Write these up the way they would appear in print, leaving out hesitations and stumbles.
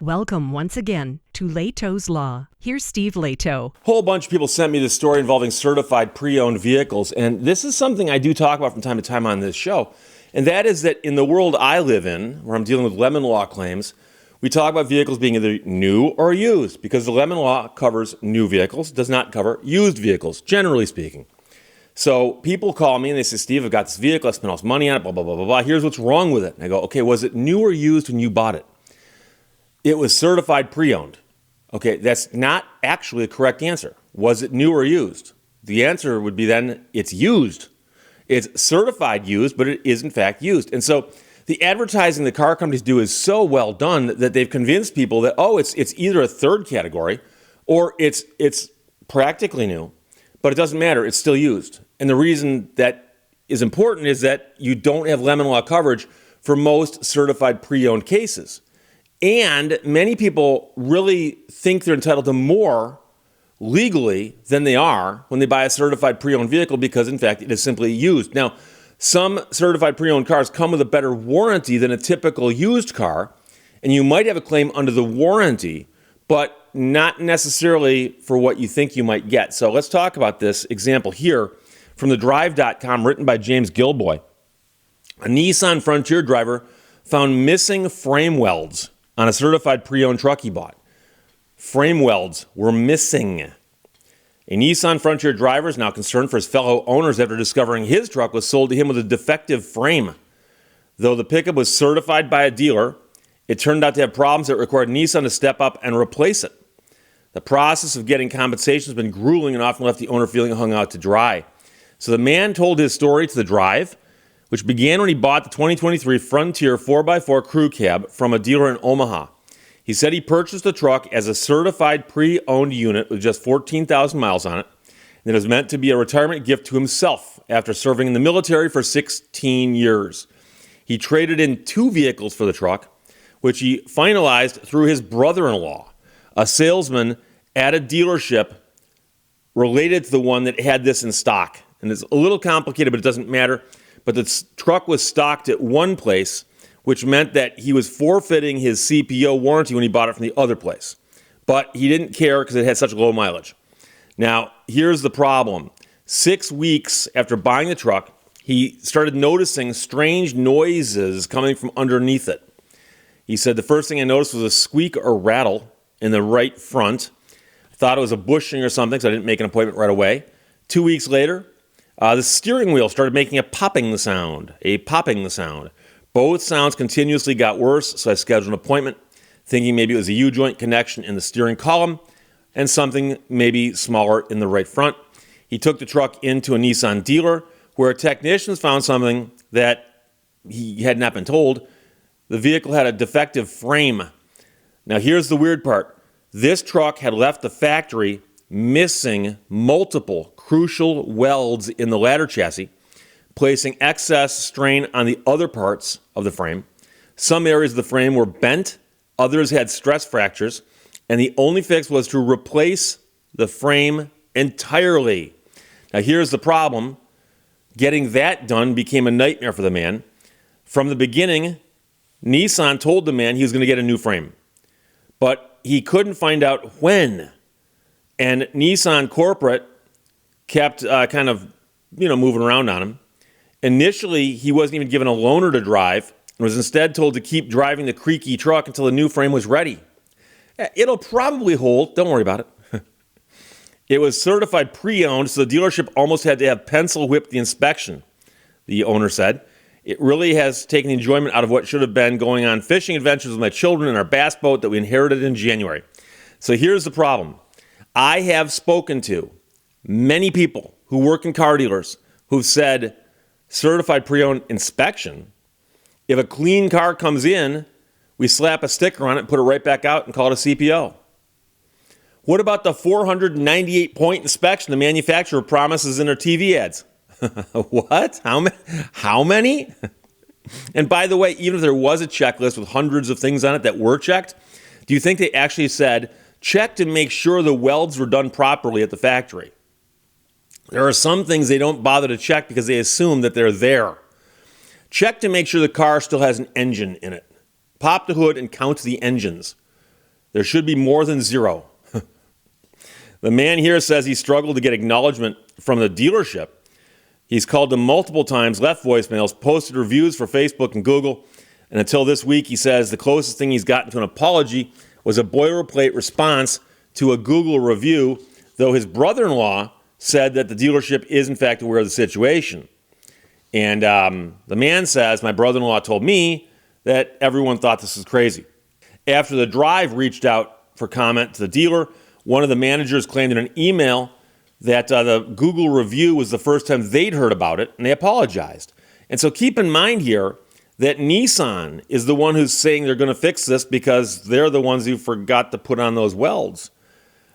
Welcome once again to Lehto's Law. Here's Steve Lehto. A whole bunch of people sent me this story involving certified pre-owned vehicles, and this is something I do talk about from time to time on this show, and that is that in the world I live in, where I'm dealing with lemon law claims, we talk about vehicles being either new or used, because the lemon law covers new vehicles, does not cover used vehicles, generally speaking. So people call me and they say, Steve, I've got this vehicle, I spent all this money on it, blah, blah, blah, blah, blah. Here's what's wrong with it. And I go, okay, was it new or used when you bought it? It was certified pre-owned. Okay, that's not actually a correct answer. Was it new or used? The answer would be then it's used. It's certified used, but it is in fact used. And so the advertising the car companies do is so well done that they've convinced people that, oh, it's either a third category or it's practically new, but it doesn't matter. It's still used. And the reason that is important is that you don't have lemon law coverage for most certified pre-owned cases. And many people really think they're entitled to more legally than they are when they buy a certified pre-owned vehicle because, in fact, it is simply used. Now, some certified pre-owned cars come with a better warranty than a typical used car, and you might have a claim under the warranty, but not necessarily for what you think you might get. So let's talk about this example here from thedrive.com, written by James Gilboy. A Nissan Frontier driver found missing frame welds on a certified pre-owned truck he bought. Frame welds were missing. A Nissan Frontier driver is now concerned for his fellow owners after discovering his truck was sold to him with a defective frame. Though the pickup was certified by a dealer, it turned out to have problems that required Nissan to step up and replace it. The process of getting compensation has been grueling and often left the owner feeling hung out to dry. So the man told his story to The Drive, which began when he bought the 2023 Frontier 4x4 crew cab from a dealer in Omaha. He said he purchased the truck as a certified pre-owned unit with just 14,000 miles on it, and it was meant to be a retirement gift to himself after serving in the military for 16 years. He traded in 2 vehicles for the truck, which he finalized through his brother-in-law, a salesman at a dealership related to the one that had this in stock. And it's a little complicated, but it doesn't matter. But the truck was stocked at one place, which meant that he was forfeiting his CPO warranty when he bought it from the other place. But he didn't care because it had such low mileage. Now, here's the problem. 6 weeks after buying the truck, he started noticing strange noises coming from underneath it. He said, the first thing I noticed was a squeak or rattle in the right front. I thought it was a bushing or something, so I didn't make an appointment right away. 2 weeks later, the steering wheel started making a popping sound. Both sounds continuously got worse, so I scheduled an appointment, thinking maybe it was a U-joint connection in the steering column and something maybe smaller in the right front. He took the truck into a Nissan dealer where technicians found something that he had not been told. The vehicle had a defective frame. Now here's the weird part. This truck had left the factory missing multiple crucial welds in the ladder chassis, placing excess strain on the other parts of the frame. Some areas of the frame were bent, others had stress fractures, and the only fix was to replace the frame entirely. Now here's the problem. Getting that done became a nightmare for the man. From the beginning, Nissan told the man he was going to get a new frame, but he couldn't find out when. And Nissan corporate kept moving around on him. Initially, he wasn't even given a loaner to drive and was instead told to keep driving the creaky truck until the new frame was ready. It'll probably hold. Don't worry about it. It was certified pre-owned, so the dealership almost had to have pencil whip the inspection, the owner said. It really has taken the enjoyment out of what should have been going on fishing adventures with my children in our bass boat that we inherited in January. So here's the problem. I have spoken to many people who work in car dealers who've said certified pre-owned inspection. If a clean car comes in, we slap a sticker on it, put it right back out, and call it a CPO. What about the 498-point inspection the manufacturer promises in their TV ads? What? How many? And by the way, even if there was a checklist with hundreds of things on it that were checked, do you think they actually said, check to make sure the welds were done properly at the factory? There are some things they don't bother to check because they assume that they're there. Check to make sure the car still has an engine in it. Pop the hood and count the engines. There should be more than zero. The man here says he struggled to get acknowledgement from the dealership. He's called them multiple times, left voicemails, posted reviews for Facebook and Google, and until this week, he says the closest thing he's gotten to an apology was a boilerplate response to a Google review, though his brother-in-law said that the dealership is in fact aware of the situation. And the man says, my brother-in-law told me that everyone thought this was crazy. After the drive reached out for comment to the dealer, one of the managers claimed in an email that the Google review was the first time they'd heard about it, and they apologized. And so keep in mind here that Nissan is the one who's saying they're going to fix this because they're the ones who forgot to put on those welds.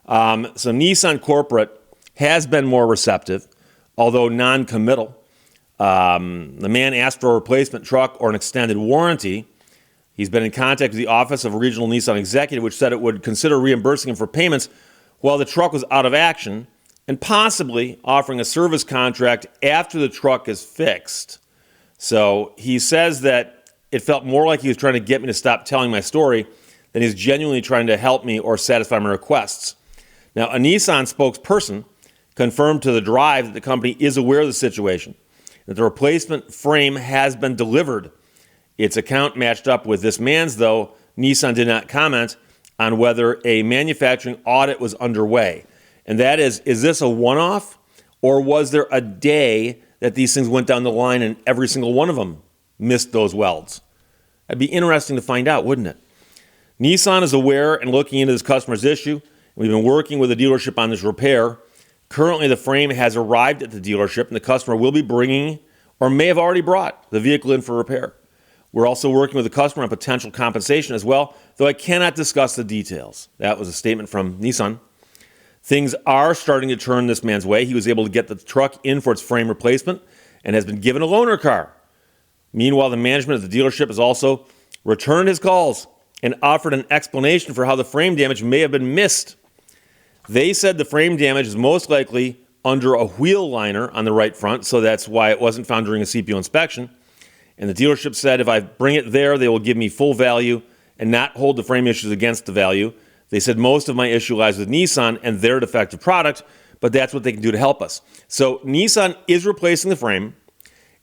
So Nissan corporate has been more receptive, although non-committal. The man asked for a replacement truck or an extended warranty. He's been in contact with the office of a regional Nissan executive, which said it would consider reimbursing him for payments while the truck was out of action and possibly offering a service contract after the truck is fixed. So he says that it felt more like he was trying to get me to stop telling my story than he's genuinely trying to help me or satisfy my requests. Now, a Nissan spokesperson confirmed to the Drive that the company is aware of the situation, that the replacement frame has been delivered. Its account matched up with this man's, though Nissan did not comment on whether a manufacturing audit was underway. And that is this a one-off, or was there a day that these things went down the line and every single one of them missed those welds? That'd be interesting to find out, wouldn't it? Nissan is aware and looking into this customer's issue. We've been working with the dealership on this repair. Currently, the frame has arrived at the dealership, and the customer will be bringing, or may have already brought, the vehicle in for repair. We're also working with the customer on potential compensation as well, though I cannot discuss the details. That was a statement from Nissan. Things are starting to turn this man's way. He was able to get the truck in for its frame replacement and has been given a loaner car. Meanwhile, the management of the dealership has also returned his calls and offered an explanation for how the frame damage may have been missed. They said the frame damage is most likely under a wheel liner on the right front, so that's why it wasn't found during a CPO inspection. And the dealership said if I bring it there, they will give me full value and not hold the frame issues against the value. They said most of my issue lies with Nissan and their defective product, but that's what they can do to help us. So Nissan is replacing the frame,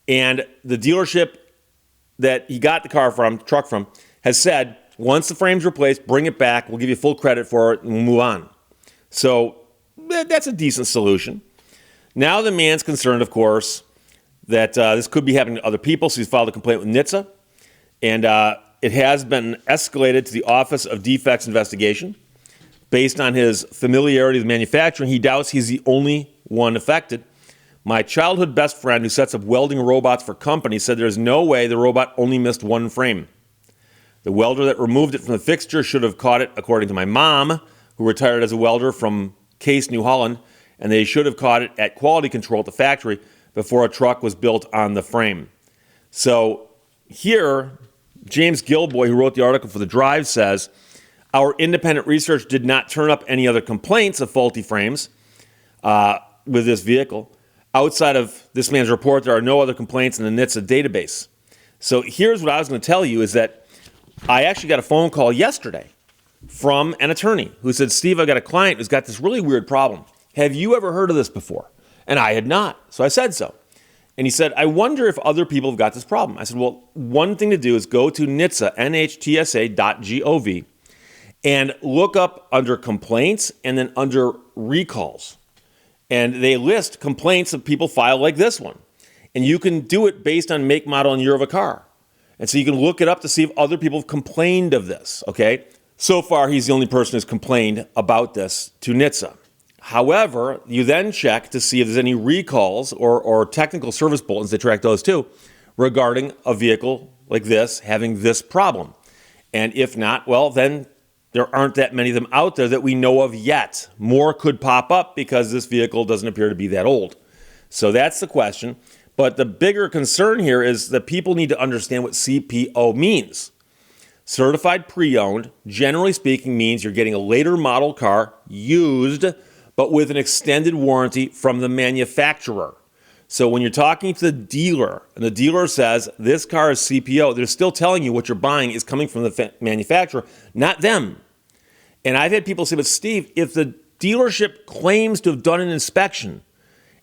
and the dealership that he got the truck from, has said once the frame's replaced, bring it back. We'll give you full credit for it, and we'll move on. So that's a decent solution. Now the man's concerned, of course, that this could be happening to other people, so he's filed a complaint with NHTSA, and it has been escalated to the Office of Defects Investigation. Based on his familiarity with manufacturing, he doubts he's the only one affected. My childhood best friend who sets up welding robots for companies said there's no way the robot only missed one frame. The welder that removed it from the fixture should have caught it, according to my mom, who retired as a welder from Case, New Holland, and they should have caught it at quality control at the factory before a truck was built on the frame. So here, James Gilboy, who wrote the article for The Drive, says, our independent research did not turn up any other complaints of faulty frames with this vehicle. Outside of this man's report, there are no other complaints in the NHTSA database. So here's what I was going to tell you is that I actually got a phone call yesterday from an attorney who said, Steve, I got a client who's got this really weird problem. Have you ever heard of this before? And I had not. So I said so. And he said, I wonder if other people have got this problem. I said, well, one thing to do is go to NHTSA, NHTSA.gov, and look up under complaints and then under recalls. And they list complaints that people file like this one. And you can do it based on make, model, and year of a car. And so you can look it up to see if other people have complained of this, okay? So far, he's the only person who's complained about this to NHTSA. However, you then check to see if there's any recalls or technical service bulletins, they track those too, regarding a vehicle like this having this problem. And if not, well, then there aren't that many of them out there that we know of yet. More could pop up because this vehicle doesn't appear to be that old. So that's the question. But the bigger concern here is that people need to understand what CPO means. Certified pre-owned, generally speaking, means you're getting a later model car used, but with an extended warranty from the manufacturer. So when you're talking to the dealer, and the dealer says, this car is CPO, they're still telling you what you're buying is coming from the manufacturer, not them. And I've had people say, but Steve, if the dealership claims to have done an inspection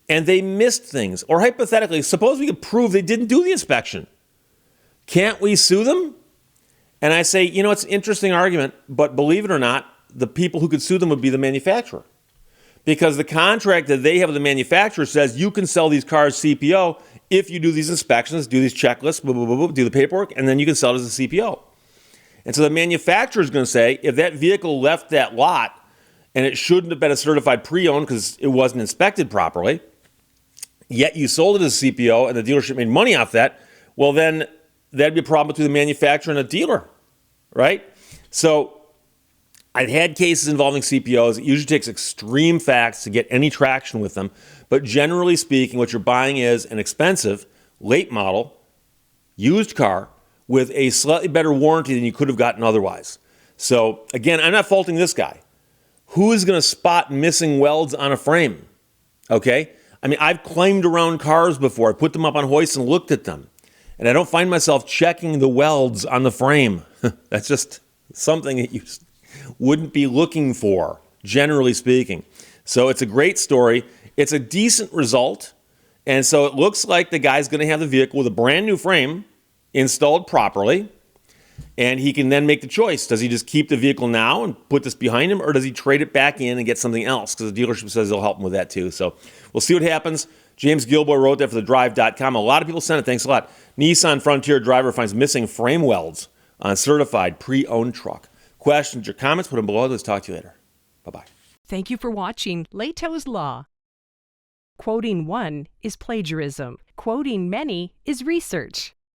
and they missed things, or hypothetically, suppose we could prove they didn't do the inspection, can't we sue them? And I say, it's an interesting argument, but believe it or not, the people who could sue them would be the manufacturer. Because the contract that they have with the manufacturer says you can sell these cars CPO if you do these inspections, do these checklists, blah, blah, blah, blah, do the paperwork, and then you can sell it as a CPO. And so the manufacturer is going to say, if that vehicle left that lot and it shouldn't have been a certified pre-owned because it wasn't inspected properly, yet you sold it as a CPO and the dealership made money off that, well then that'd be a problem between the manufacturer and the dealer, right? So I've had cases involving CPOs. It usually takes extreme facts to get any traction with them. But generally speaking, what you're buying is an expensive, late model, used car with a slightly better warranty than you could have gotten otherwise. So again, I'm not faulting this guy. Who is going to spot missing welds on a frame? Okay? I mean, I've claimed around cars before. I put them up on hoists and looked at them. And I don't find myself checking the welds on the frame. That's just something that you wouldn't be looking for, generally speaking. So it's a great story. It's a decent result. And so it looks like the guy's going to have the vehicle with a brand new frame installed properly. And he can then make the choice. Does he just keep the vehicle now and put this behind him, or does he trade it back in and get something else? Because the dealership says they'll help him with that too. So we'll see what happens. James Gilboy wrote that for thedrive.com. A lot of people sent it. Thanks a lot. Nissan Frontier driver finds missing frame welds on certified pre-owned truck. Questions or comments, put them below. Let's talk to you later. Bye-bye. Thank you for watching Lehto's Law. Quoting one is plagiarism. Quoting many is research.